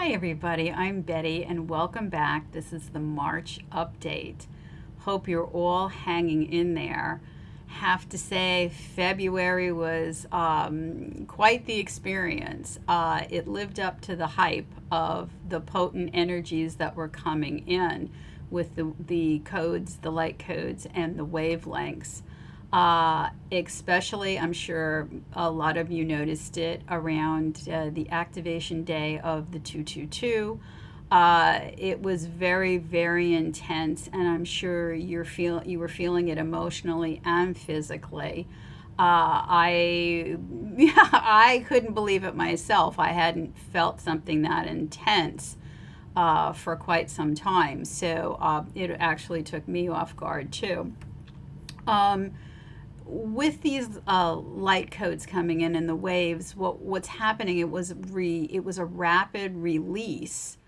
Hi, everybody. I'm Betty, and welcome back. This is the March update. Hope you're all hanging in there. Have to say, February was quite the experience. It lived up to the hype of the potent energies that were coming in with the codes, the light codes, and the wavelengths. Especially, I'm sure a lot of you noticed it around the activation day of the 222. It was very, very intense, and I'm sure you were feeling it emotionally and physically. I I couldn't believe it myself. I hadn't felt something that intense for quite some time, so it actually took me off guard too. Um, with these light codes coming in and the waves, what's happening? It was a rapid release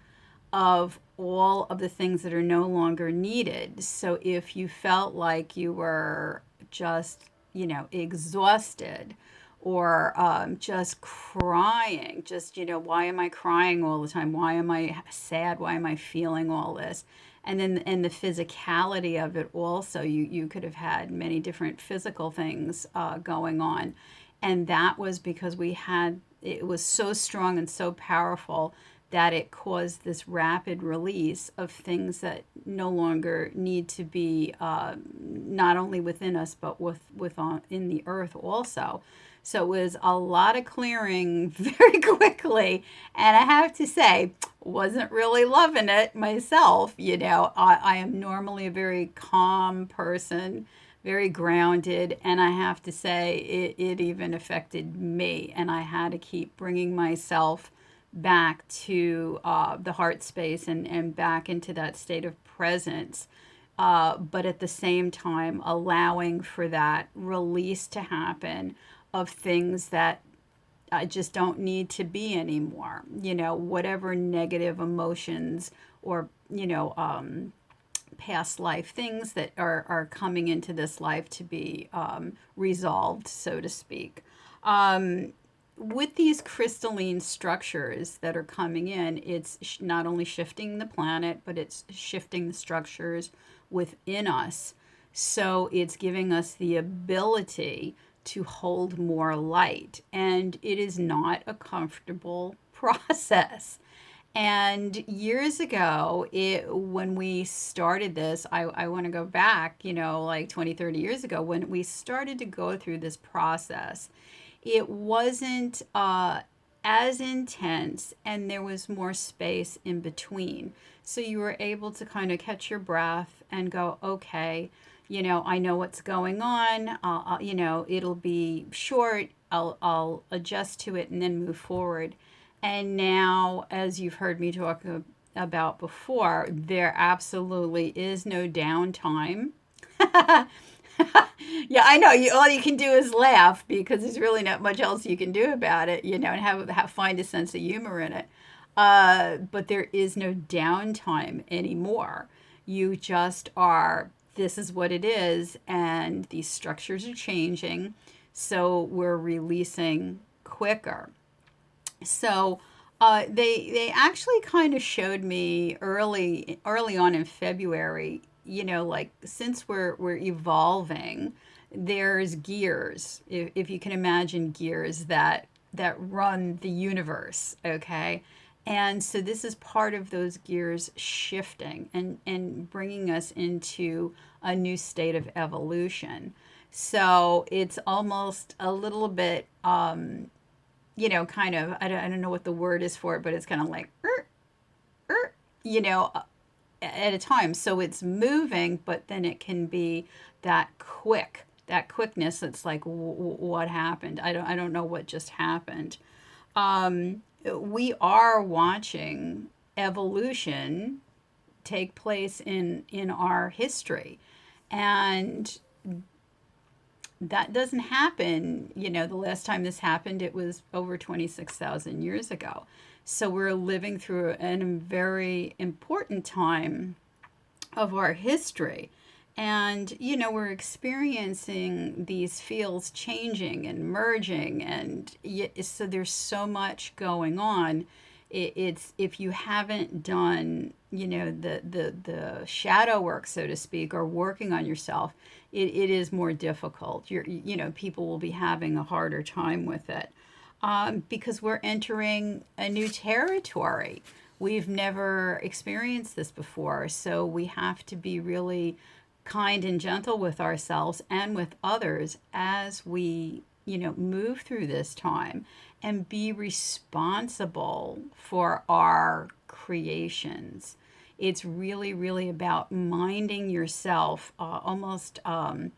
of all of the things that are no longer needed. So if you felt like you were just exhausted or just crying, just why am I crying all the time? Why am I sad? Why am I feeling all this? And then and the physicality of it also, you could have had many different physical things going on, and that was because it was so strong and so powerful that it caused this rapid release of things that no longer need to be not only within us but with on in the earth also. So it was a lot of clearing very quickly, and I have to say, wasn't really loving it myself. I am normally a very calm person, very grounded, and I have to say, it even affected me, and I had to keep bringing myself back to the heart space and back into that state of presence. But at the same time, allowing for that release to happen of things that I just don't need to be anymore. Whatever negative emotions or, past life things that are coming into this life to be resolved, so to speak. With these crystalline structures that are coming in, it's not only shifting the planet, but it's shifting the structures within us. So it's giving us the ability to hold more light. And it is not a comfortable process. And years ago, when we started this, I want to go back, like 20, 30 years ago, when we started to go through this process, it wasn't as intense and there was more space in between. So you were able to kind of catch your breath and go, okay, I know what's going on. It'll be short. I'll adjust to it and then move forward. And now, as you've heard me talk about before, there absolutely is no downtime. Yeah, I know. All you can do is laugh because there's really not much else you can do about it, and find a sense of humor in it. But there is no downtime anymore. You just are. This is what it is, and these structures are changing, so we're releasing quicker. So they actually kind of showed me early on in February. Like since we're evolving, there's gears. If you can imagine gears that run the universe. Okay. And so this is part of those gears shifting and bringing us into a new state of evolution. So it's almost a little bit kind of, I don't know what the word is for it, but it's kind of like, er, you know, at a time. So it's moving, but then it can be that quickness. That's like, what happened? I don't know what just happened. We are watching evolution take place in our history, and that doesn't happen. The last time this happened, it was over 26,000 years ago. So we're living through a very important time of our history. And, we're experiencing these fields changing and merging. And so there's so much going on. It's if you haven't done, the shadow work, so to speak, or working on yourself, it is more difficult. People will be having a harder time with it, because we're entering a new territory. We've never experienced this before, so we have to be really kind and gentle with ourselves and with others as we, move through this time, and be responsible for our creations. It's really, really about minding yourself, almost like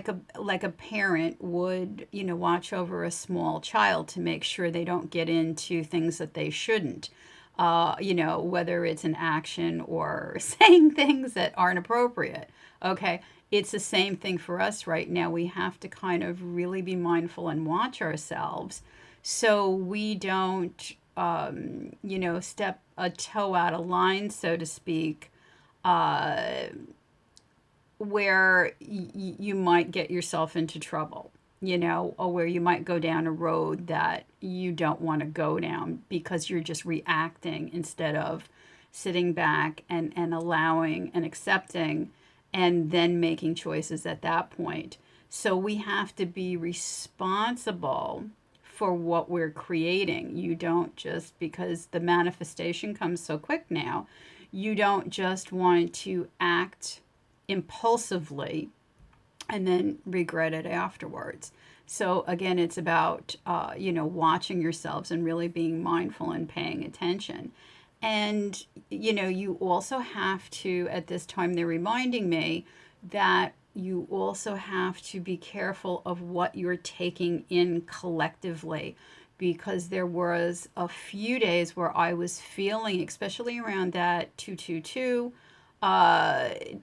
a parent would, watch over a small child to make sure they don't get into things that they shouldn't. Whether it's an action or saying things that aren't appropriate. Okay, it's the same thing for us right now. We have to kind of really be mindful and watch ourselves so we don't, step a toe out of line, so to speak, uh, where you might get yourself into trouble, or where you might go down a road that you don't want to go down because you're just reacting instead of sitting back and allowing and accepting and then making choices at that point. So we have to be responsible for what we're creating. You don't just, because the manifestation comes so quick now, you don't just want to act impulsively and then regret it afterwards. So again, it's about watching yourselves and really being mindful and paying attention. And you also have to, at this time, they're reminding me that you also have to be careful of what you're taking in collectively, because there was a few days where I was feeling, especially around that 222, I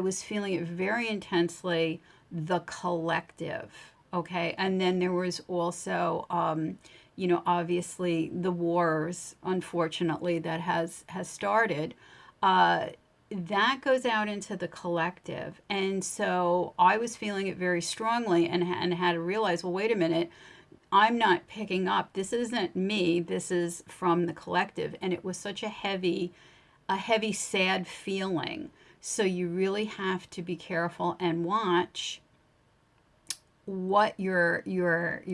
was feeling it very intensely, the collective. Okay. And then there was also, obviously the wars, unfortunately, that has started. Uh, that goes out into the collective. And so I was feeling it very strongly, and had to realize, well, wait a minute, I'm not picking up. This isn't me. This is from the collective. And it was such a heavy, sad feeling. So you really have to be careful and watch what you're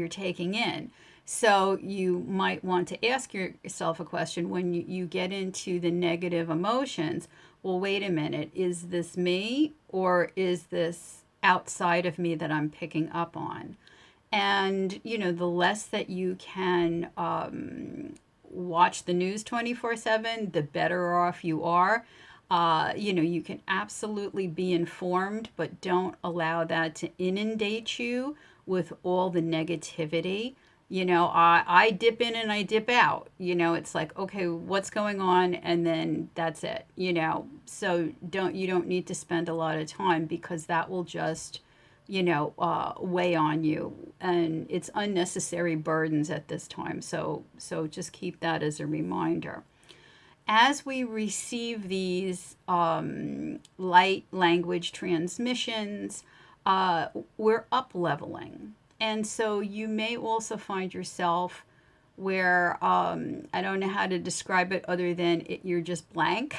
taking in. So you might want to ask yourself a question when you get into the negative emotions. Well, wait a minute, is this me, or is this outside of me that I'm picking up on? And, the less that you can watch the news 24/7, the better off you are. You can absolutely be informed, but don't allow that to inundate you with all the negativity. I dip in and I dip out. It's like, okay, what's going on? And then that's it. So you don't need to spend a lot of time, because that will just, weigh on you, and it's unnecessary burdens at this time. So just keep that as a reminder. As we receive these light language transmissions, we're up leveling. And so you may also find yourself where, I don't know how to describe it other than you're just blank.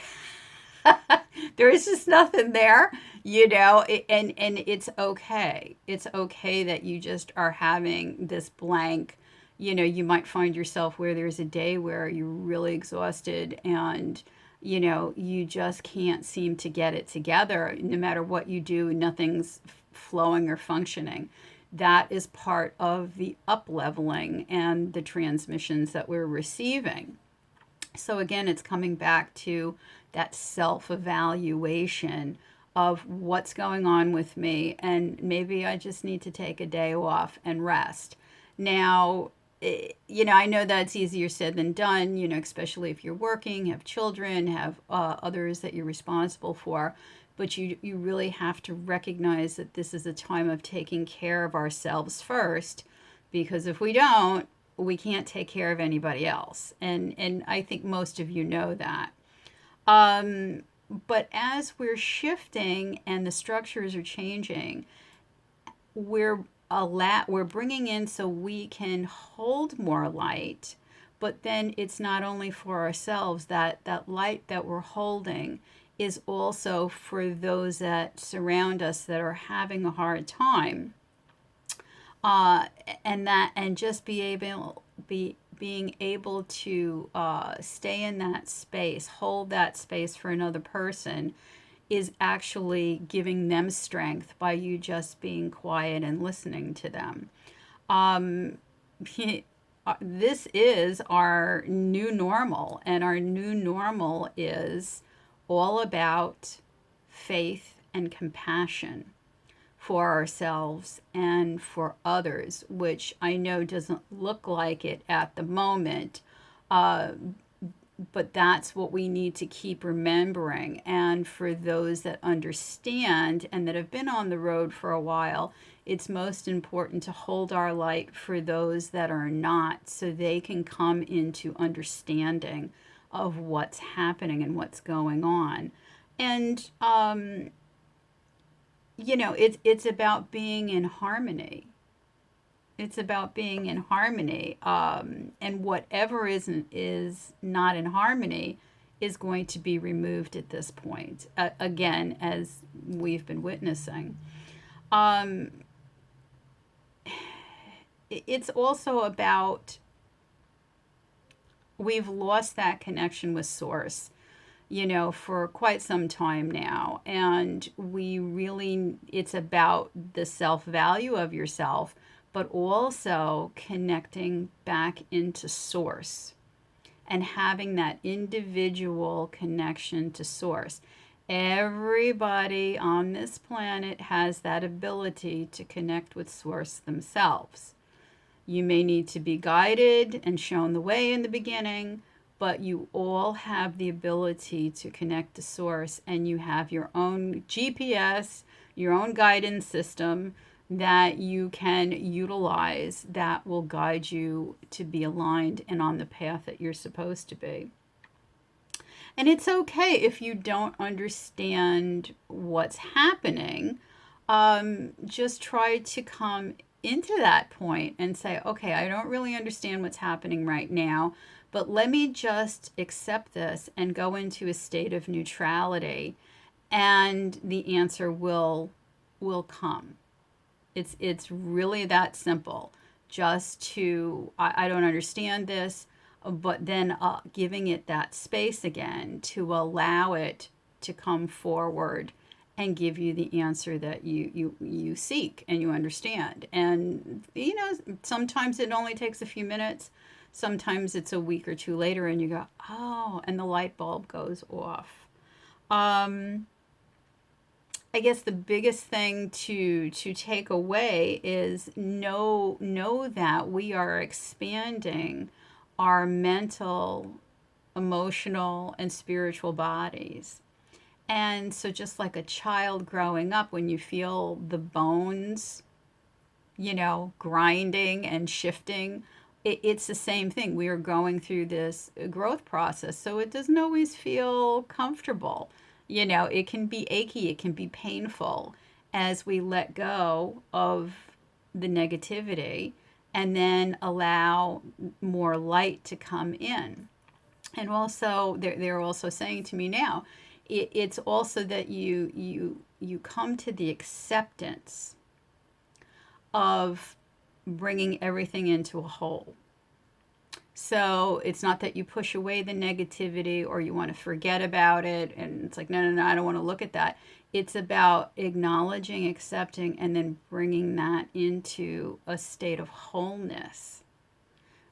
There is just nothing there, and it's okay. It's okay that you just are having this blank. You might find yourself where there's a day where you're really exhausted, and you just can't seem to get it together. No matter what you do, nothing's flowing or functioning. That is part of the up leveling and the transmissions that we're receiving. So again, it's coming back to that self-evaluation of what's going on with me, and maybe I just need to take a day off and rest. Now, I know that's easier said than done, especially if you're working, have children, have others that you're responsible for. But you really have to recognize that this is a time of taking care of ourselves first, because if we don't, we can't take care of anybody else. And I think most of you know that. Um, but as we're shifting and the structures are changing, we're we're bringing in so we can hold more light, but then it's not only for ourselves. That light that we're holding is also for those that surround us that are having a hard time, uh, and just being able to stay in that space, hold that space for another person, is actually giving them strength by you just being quiet and listening to them. Um, this is our new normal, and our new normal is all about faith and compassion for ourselves and for others, which I know doesn't look like it at the moment. Uh, but that's what we need to keep remembering. And for those that understand and that have been on the road for a while, it's most important to hold our light for those that are not, so they can come into understanding of what's happening and what's going on. And it's about being in harmony. It's about being in harmony, and whatever is not in harmony is going to be removed at this point. Again, as we've been witnessing, um, it's also about, we've lost that connection with source, for quite some time now. And it's about the self value of yourself, but also connecting back into source and having that individual connection to source. Everybody on this planet has that ability to connect with source themselves. You may need to be guided and shown the way in the beginning, but you all have the ability to connect to source, and you have your own GPS, your own guidance system that you can utilize that will guide you to be aligned and on the path that you're supposed to be. And it's okay if you don't understand what's happening. Just try to come into that point and say, okay, I don't really understand what's happening right now, but let me just accept this and go into a state of neutrality, and the answer will come. It's really that simple. Just to, I don't understand this, but then giving it that space again to allow it to come forward and give you the answer that you seek and you understand. And sometimes it only takes a few minutes. Sometimes it's a week or two later, and you go, oh, and the light bulb goes off. I guess the biggest thing to take away is know that we are expanding our mental, emotional, and spiritual bodies. And so just like a child growing up, when you feel the bones, grinding and shifting, it's the same thing. We are going through this growth process, so it doesn't always feel comfortable. It can be achy, it can be painful as we let go of the negativity and then allow more light to come in. And also, they're also saying to me now, it's also that you come to the acceptance of bringing everything into a whole. So it's not that you push away the negativity or you want to forget about it, and it's like, no, I don't want to look at that. It's about acknowledging, accepting, and then bringing that into a state of wholeness,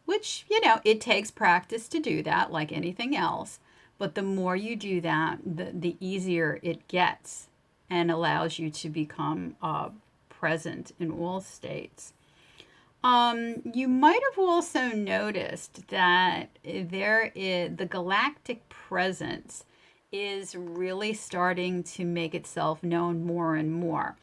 which, it takes practice to do that, like anything else. But the more you do that, the easier it gets and allows you to become present in all states. You might have also noticed that the galactic presence is really starting to make itself known more and more.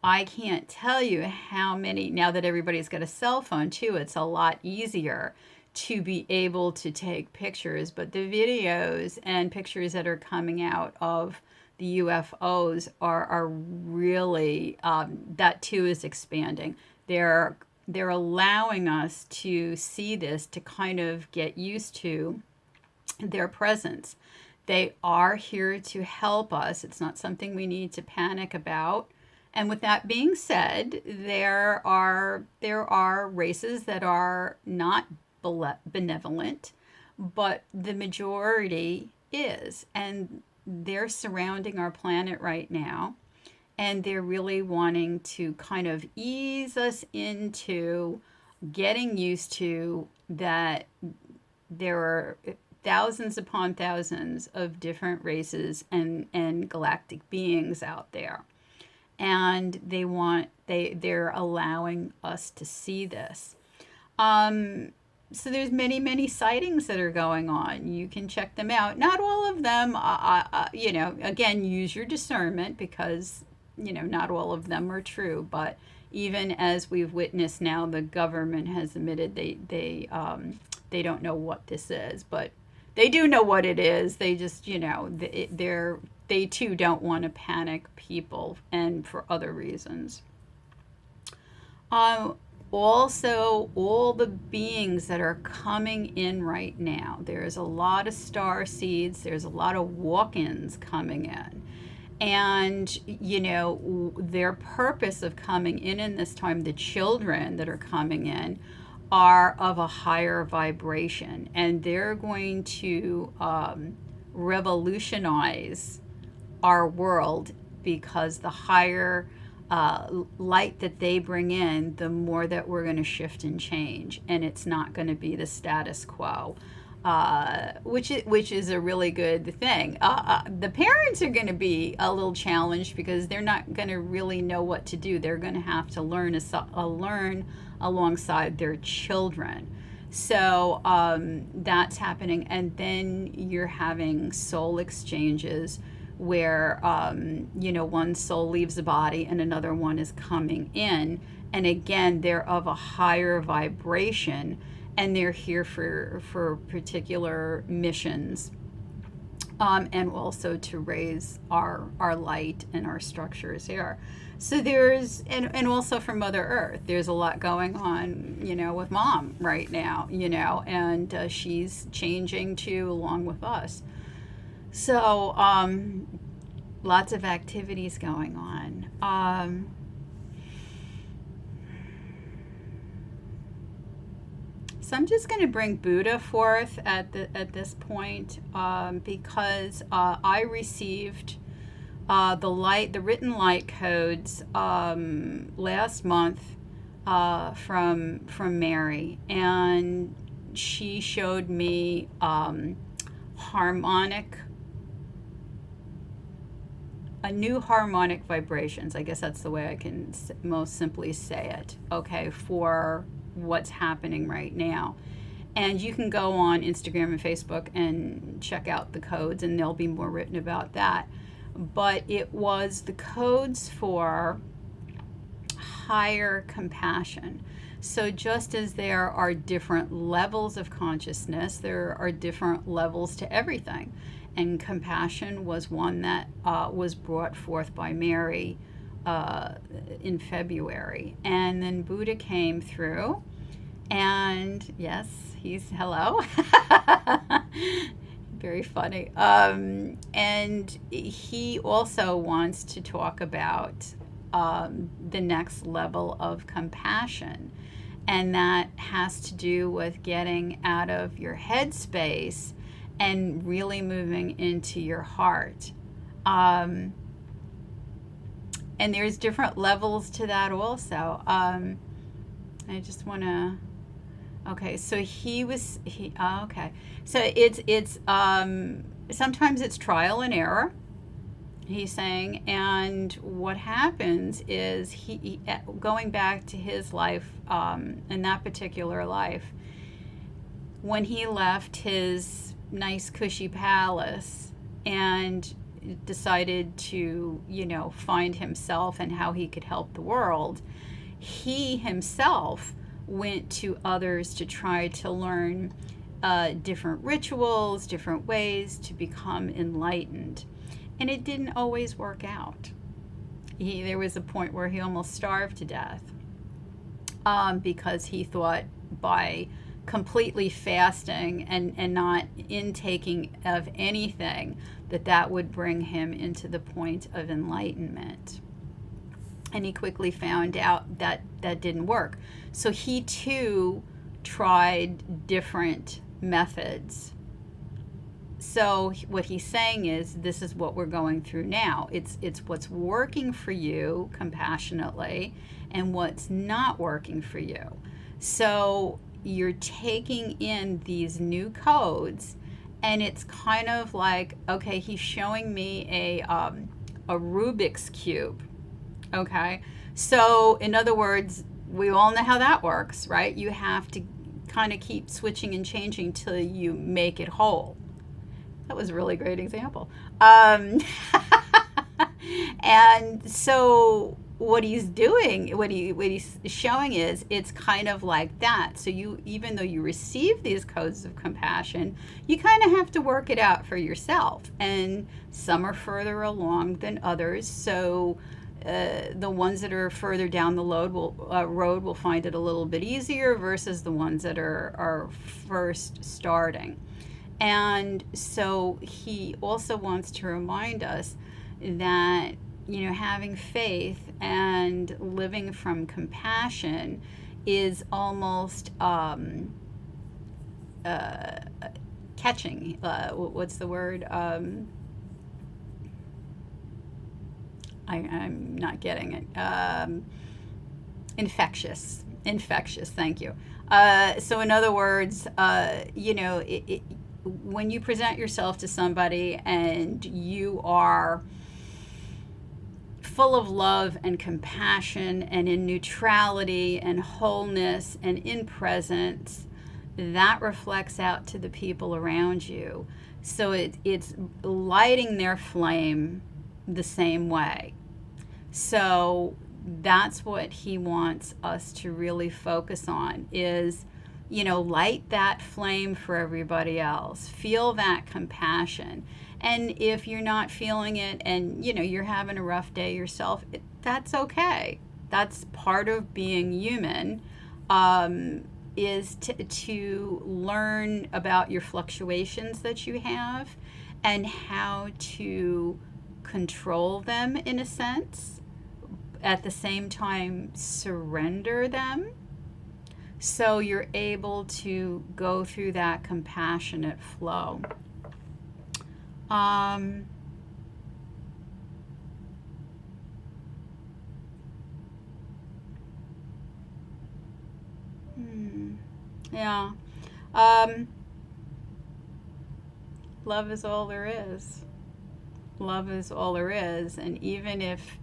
I can't tell you how many, now that everybody's got a cell phone too, it's a lot easier to be able to take pictures, but the videos and pictures that are coming out of the UFOs are really, that too is expanding. They're they're allowing us to see this, to kind of get used to their presence. They are here to help us. It's not something we need to panic about. And with that being said, there are races that are not benevolent, but the majority is, and they're surrounding our planet right now, and they're really wanting to kind of ease us into getting used to that there are thousands upon thousands of different races and galactic beings out there, and they're allowing us to see this. So there's many sightings that are going on. You can check them out. Not all of them, again, use your discernment, because not all of them are true. But even as we've witnessed now, the government has admitted they don't know what this is, but they do know what it is. They just they too don't want to panic people, and for other reasons. Also, all the beings that are coming in right now, there's a lot of star seeds, there's a lot of walk-ins coming in. And, their purpose of coming in this time, the children that are coming in, are of a higher vibration. And they're going to revolutionize our world, because the higher light that they bring in, the more that we're going to shift and change, and it's not going to be the status quo, which is a really good thing. The parents are going to be a little challenged, because they're not going to really know what to do. They're going to have to learn alongside their children. So that's happening, and then you're having soul exchanges where one soul leaves the body and another one is coming in, and again they're of a higher vibration, and they're here for particular missions, and also to raise our light and our structures here. So there's and also from Mother Earth, there's a lot going on, with Mom right now, and she's changing too, along with us. So, lots of activities going on. So I'm just going to bring Buddha forth at this point, because I received the written light codes last month from Mary, and she showed me new harmonic vibrations. I guess that's the way I can most simply say it, okay, for what's happening right now. And you can go on Instagram and Facebook and check out the codes, and there'll be more written about that. But it was the codes for higher compassion. So just as there are different levels of consciousness, there are different levels to everything. And compassion was one that was brought forth by Mary in February. And then Buddha came through, and yes, he's hello. Very funny. And he also wants to talk about the next level of compassion. And that has to do with getting out of your head space and really moving into your heart. And there's different levels to that also. I just want to, okay, so okay. So it's sometimes it's trial and error, he's saying, and what happens is he going back to his life, in that particular life, when he left his nice cushy palace and decided to find himself and how he could help the world, he himself went to others to try to learn different rituals, different ways to become enlightened, and it didn't always work out. There was a point where he almost starved to death. because he thought by completely fasting and not intaking of anything, that would bring him into the point of enlightenment. And he quickly found out that that didn't work. So he too tried different methods. So what he's saying is, this is what we're going through now. It's what's working for you compassionately and what's not working for you. So you're taking in these new codes, and it's kind of like, okay, he's showing me a Rubik's cube. Okay, so in other words, we all know how that works, right? You have to kind of keep switching and changing till you make it whole. That was a really great example. And so what he's doing, what he's showing is, it's kind of like that. So you, even though you receive these codes of compassion, you kind of have to work it out for yourself. And some are further along than others. So the ones that are further down the road will find it a little bit easier versus the ones that are first starting. And so he also wants to remind us that, having faith and living from compassion is almost catching. What's the word? I'm not getting it. Infectious. Infectious. Thank you. So in other words, when you present yourself to somebody and you are full of love and compassion and in neutrality and wholeness and in presence, that reflects out to the people around you. So it's lighting their flame the same way. So that's what he wants us to really focus on is, light that flame for everybody else. Feel that compassion. And if you're not feeling it and, you're having a rough day yourself, that's okay. That's part of being human, is to learn about your fluctuations that you have and how to control them in a sense, at the same time surrender them, so you're able to go through that compassionate flow. Yeah. Love is all there is. Love is all there is. And even if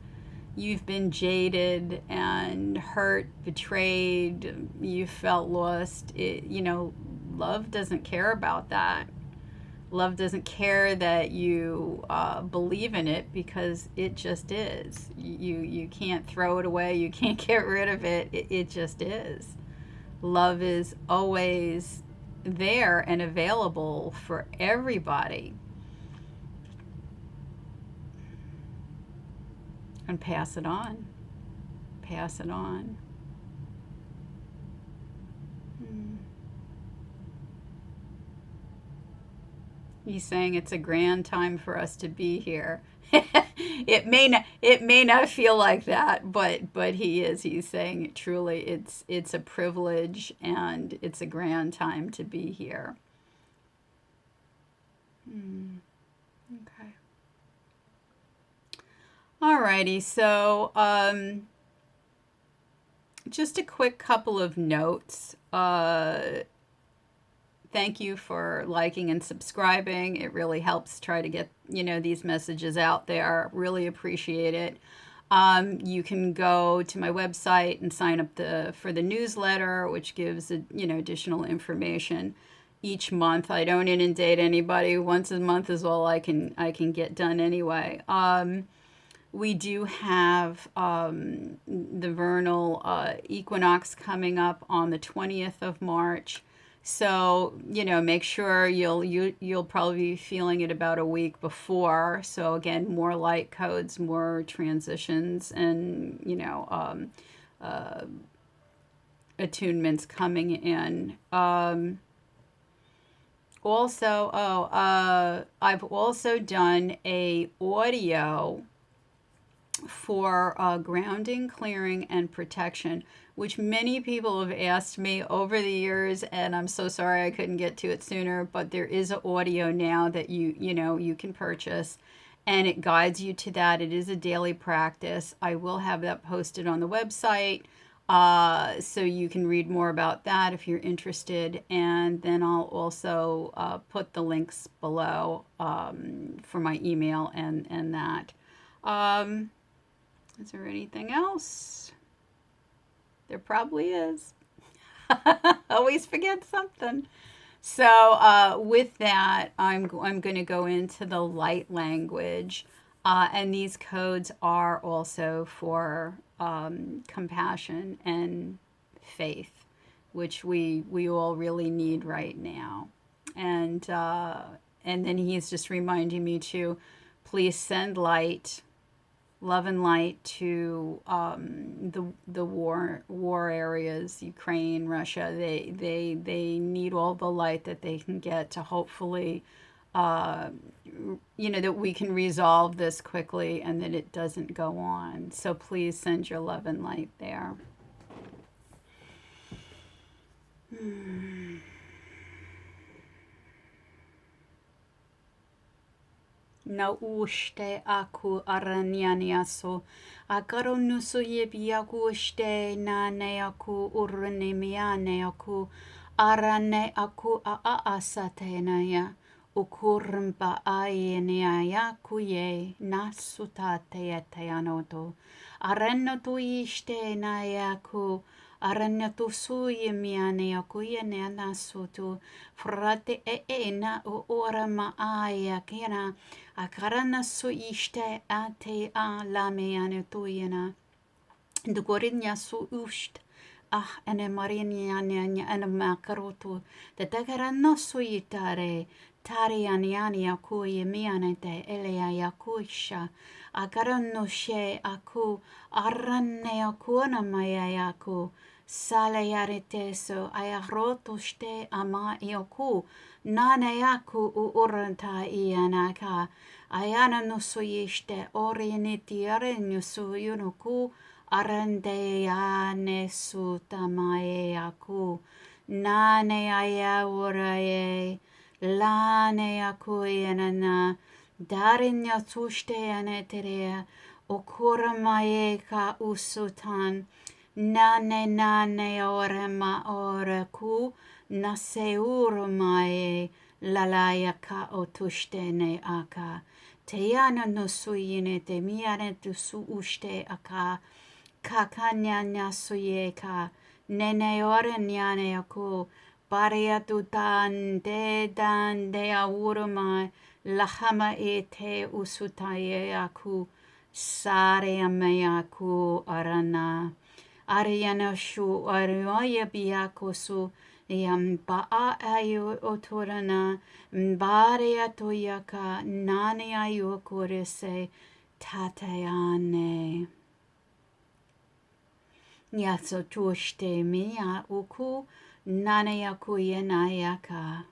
you've been jaded and hurt, betrayed, you felt lost, love doesn't care about that. Love doesn't care that you believe in it, because it just is. You can't throw it away. You can't get rid of it. It just is. Love is always there and available for everybody. And pass it on. Pass it on. He's saying it's a grand time for us to be here. It may not feel like that, but he's saying it truly, it's a privilege and it's a grand time to be here. Okay. Alrighty, so just a quick couple of notes. Thank you for liking and subscribing. It really helps try to get, these messages out there. Really appreciate it. You can go to my website and sign up for the newsletter, which gives, additional information each month. I don't inundate anybody. Once a month is all I can get done anyway. We do have the vernal equinox coming up on the 20th of March. So, make sure you'll probably be feeling it about a week before. So again, more light codes, more transitions, and attunements coming in. Also, I've also done a audio for grounding, clearing, and protection, which many people have asked me over the years, and I'm so sorry I couldn't get to it sooner. But there is an audio now that you can purchase, and it guides you to that. It is a daily practice. I will have that posted on the website. So you can read more about that if you're interested. And then I'll also put the links below for my email and that. Um, is there anything else? There probably is. Always forget something. So with that, I'm going to go into the light language. And these codes are also for compassion and faith, which we all really need right now. And then he's just reminding me to please send light, love and light to the war areas, Ukraine, Russia. They need all the light that they can get to hopefully, uh, that we can resolve this quickly and that it doesn't go on. So please send your love and light there. Na uște aku aranianiaso. Agaro nusu yebi aguște na ne aku urne miane aku. Arane aku a asatenaya. Ukurmba aieneaya kuye nasutate eteanoto. Arenno tu iste na yaku. Arenno tu suye miane aku yene nasutu. Frate na ora ma aya kena. Akarana su iste ate a lameane tuyena. Dugorinya su ust. Ene marianiania ene makarotu. The tagarana su itare. Tari aniani aku yemiane te elea yakuisha. Akarano she aku. Aranne aku na maya yaku. Sale yariteso ayaroto ste ama ioku. Nane yaku uranta ianaka. Ayana nusu yiste orieniti arenusu yunuku. Arande yane su tamae yaku. Nane aya uraye. Lane yaku yanana. Darinya tuste aneterea. Okuramaye ka usutan. Nane orema oreku naseur mae lalaya ka otushtene aka. Teana no suyine te miane tu su uste aka. Kakanyanya suyeka. Nene ore nyane aku. Paria tu dan de auruma. Lahama e te usutaye aku. Sare ame aku arana. Ariana shu arioya biakosu yam baa ayu otorana mbare atoyaka nani ayu korese tatayane. Yaso tushte miya uku nane yaku yenayaka.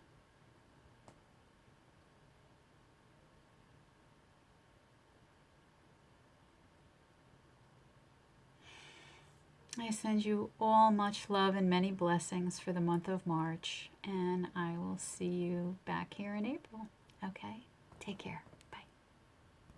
I send you all much love and many blessings for the month of March, and I will see you back here in April. Okay? Take care.